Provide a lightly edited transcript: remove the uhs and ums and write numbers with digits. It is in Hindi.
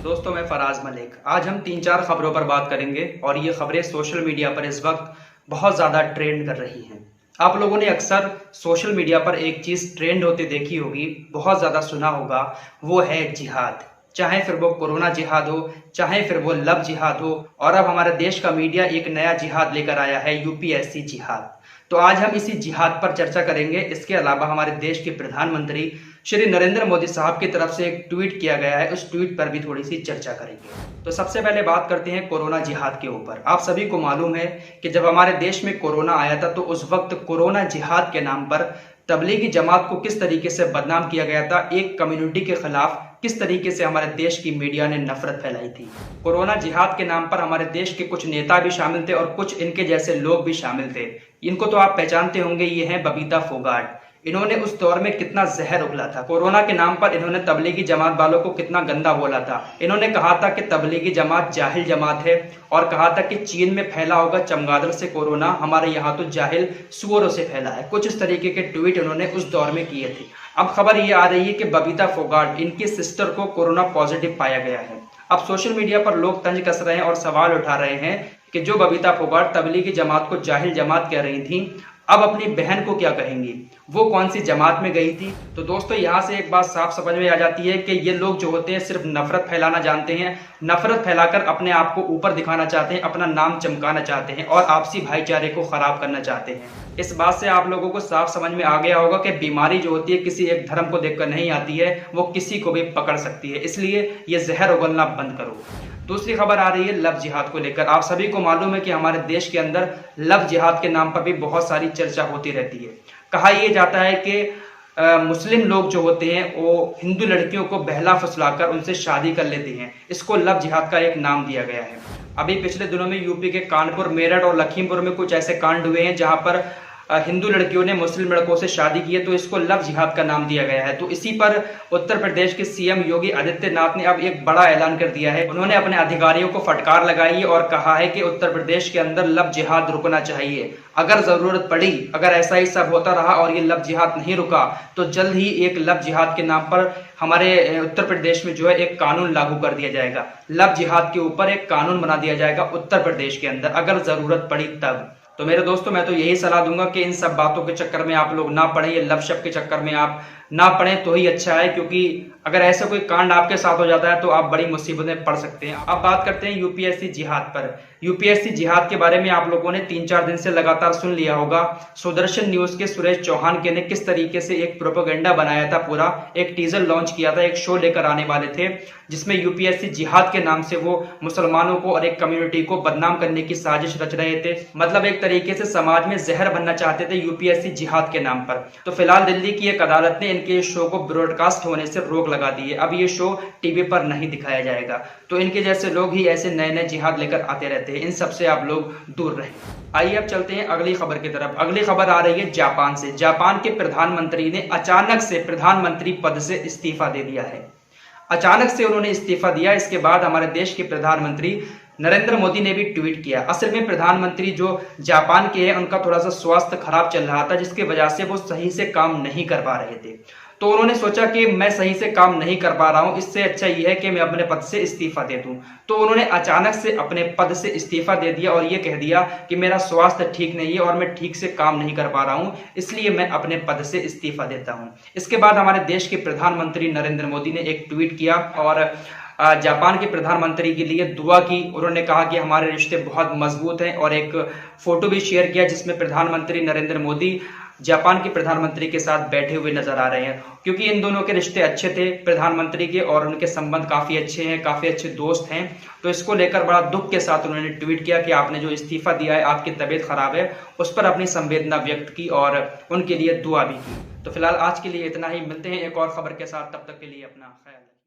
दोस्तों, मैं फराज मलिक। आज हम 3-4 खबरों पर बात करेंगे और ये खबरें सोशल मीडिया पर इस वक्त बहुत ज़्यादा ट्रेंड कर रही हैं। आप लोगों ने अक्सर सोशल मीडिया पर एक चीज़ ट्रेंड होते देखी होगी, बहुत ज़्यादा सुना होगा, वो है जिहाद। चाहे फिर वो कोरोना जिहाद हो, चाहे फिर वो लव जिहाद हो, और अब हमारे देश का मीडिया एक नया जिहाद लेकर आया है, यूपीएससी जिहाद। तो आज हम इसी जिहाद पर चर्चा करेंगे। इसके अलावा हमारे देश के प्रधानमंत्री श्री नरेंद्र मोदी साहब की तरफ से एक ट्वीट किया गया है, उस ट्वीट पर भी थोड़ी सी चर्चा करेंगे। तो सबसे पहले बात करते हैं कोरोना जिहाद के ऊपर। आप सभी को मालूम है कि जब हमारे देश में कोरोना आया था तो उस वक्त कोरोना जिहाद के नाम पर तबलीगी जमात को किस तरीके से बदनाम किया गया था, एक कम्युनिटी के खिलाफ किस तरीके से हमारे देश की मीडिया ने नफरत फैलाई थी। कोरोना जिहाद के नाम पर हमारे देश के कुछ नेता भी शामिल थे और कुछ इनके जैसे लोग भी शामिल थे। इनको तो आप पहचानते होंगे, ये हैं बबीता फोगाट। इन्होंने उस दौर में कितना जहर उगला था। कोरोना के नाम पर इन्होंने तबलीगी जमात वालों को कितना गंदा बोला था। इन्होंने कहा था कि तबलीगी जमात जाहिल जमात है और कहा था कि चीन में फैला होगा चमगादड़ से कोरोना, हमारे यहाँ तो जाहिल सुअरों से फैला है। कुछ इस तरीके के ट्वीट उन्होंने उस दौर में किए थे। अब खबर ये आ रही है कि बबीता फोगाट, इनकी सिस्टर को कोरोना पॉजिटिव पाया गया है। अब सोशल मीडिया पर लोग तंज कस रहे हैं और सवाल उठा रहे हैं कि जो बबीता फोगाट तबलीगी जमात को जाहिल जमात कह रही थी, अब अपनी बहन को क्या कहेंगी, वो कौन सी जमात में गई थी। तो दोस्तों, यहाँ से एक बात साफ समझ में आ जाती है कि ये लोग जो होते हैं सिर्फ नफरत फैलाना जानते हैं। नफरत फैलाकर अपने आप को ऊपर दिखाना चाहते हैं, अपना नाम चमकाना चाहते हैं और आपसी भाईचारे को खराब करना चाहते हैं। इस बात से आप लोगों को साफ समझ में आ गया होगा कि बीमारी जो होती है किसी एक धर्म को देखकर नहीं आती है, वो किसी को भी पकड़ सकती है। इसलिए ये जहर उगलना बंद करो। दूसरी खबर आ रही है लव जिहाद को लेकर। आप सभी को मालूम है कि हमारे देश के अंदर लव जिहाद के नाम पर भी बहुत सारी चर्चा होती रहती है। कहा यह जाता है कि मुस्लिम लोग जो होते हैं वो हिंदू लड़कियों को बहला फुसलाकर उनसे शादी कर लेते हैं। इसको लव जिहाद का एक नाम दिया गया है। अभी पिछले दिनों में यूपी के कानपुर, मेरठ और लखीमपुर में कुछ ऐसे कांड हुए हैं जहां पर हिंदू लड़कियों ने मुस्लिम लड़कों से शादी की है, तो इसको लव जिहाद का नाम दिया गया है। तो इसी पर उत्तर प्रदेश के सीएम योगी आदित्यनाथ ने अब एक बड़ा ऐलान कर दिया है। उन्होंने अपने अधिकारियों को फटकार लगाई है और कहा है कि उत्तर प्रदेश के अंदर लव जिहाद रुकना चाहिए। अगर जरूरत पड़ी, अगर ऐसा ही सब होता रहा और ये लव जिहाद नहीं रुका, तो जल्द ही एक लव जिहाद के नाम पर हमारे उत्तर प्रदेश में जो है एक कानून लागू कर दिया जाएगा। लव जिहाद के ऊपर एक कानून बना दिया जाएगा उत्तर प्रदेश के अंदर, अगर जरूरत पड़ी तब। तो मेरे दोस्तों, मैं तो यही सलाह दूंगा कि इन सब बातों के चक्कर में आप लोग ना पड़े, ये लव शव के चक्कर में आप ना पड़े तो ही अच्छा है, क्योंकि अगर ऐसा कोई कांड आपके साथ हो जाता है तो आप बड़ी मुसीबत में पड़ सकते हैं। अब बात करते हैं यूपीएससी जिहाद पर। यूपीएससी जिहाद के बारे में आप लोगों ने 3-4 दिन से लगातार सुन लिया होगा। सुदर्शन न्यूज के सुरेश चौहान के ने किस तरीके से एक प्रोपेगेंडा बनाया था, पूरा एक टीजर लॉन्च किया था, एक शो लेकर आने वाले थे जिसमें यूपीएससी जिहाद के नाम से वो मुसलमानों को और एक कम्युनिटी को बदनाम करने की साजिश रच रहे थे। मतलब एक तरीके से समाज में जहर बनना चाहते थे यूपीएससी जिहाद के नाम पर। तो फिलहाल दिल्ली की एक अदालत ने इनके शो को ब्रॉडकास्ट होने से रोक लगा दी है। अब ये शो टीवी पर नहीं दिखाया जाएगा। तो इनके जैसे लोग ही ऐसे नए नए जिहाद लेकर आते रहते हैं, इन सब से आप लोग दूर रहें। आइए अब चलते हैं अगली खबर की तरफ। अगली खबर आ रही है जापान से। जापान के प्रधानमंत्री ने अचानक से प्रधानमंत्री पद से इस्तीफा दे दिया है। अचानक से उन्होंने इस्तीफा दिया। इसके बाद हमारे देश के प्रधानमंत्री नरेंद्र मोदी ने भी ट्वीट किया। असल में प्रधानमंत्री जो जापान के हैं उनका थोड़ा सा स्वास्थ्य खराब चल रहा था, जिसकी वजह से वो सही से काम नहीं कर पा रहे थे। तो उन्होंने सोचा कि मैं सही से काम नहीं कर पा रहा हूं, इससे अच्छा ये है कि मैं अपने पद से इस्तीफा दे दूं। तो उन्होंने अचानक से अपने पद से इस्तीफा दे दिया और ये कह दिया कि मेरा स्वास्थ्य ठीक नहीं है और मैं ठीक से काम नहीं कर पा रहा हूं, इसलिए मैं अपने पद से इस्तीफा देता हूं। इसके बाद हमारे देश के प्रधानमंत्री नरेंद्र मोदी ने एक ट्वीट किया और जापान के प्रधानमंत्री के लिए दुआ की। उन्होंने कहा कि हमारे रिश्ते बहुत मजबूत हैं और एक फोटो भी शेयर किया जिसमें प्रधानमंत्री नरेंद्र मोदी जापान के प्रधानमंत्री के साथ बैठे हुए नजर आ रहे हैं, क्योंकि इन दोनों के रिश्ते अच्छे थे प्रधानमंत्री के और उनके संबंध काफी अच्छे हैं, काफी अच्छे दोस्त हैं। तो इसको लेकर बड़ा दुख के साथ उन्होंने ट्वीट किया कि आपने जो इस्तीफा दिया है, आपकी तबीयत खराब है, उस पर अपनी संवेदना व्यक्त की और उनके लिए दुआ भी की। तो फिलहाल आज के लिए इतना ही। मिलते हैं एक और खबर के साथ, तब तक के लिए अपना ख्याल रखें।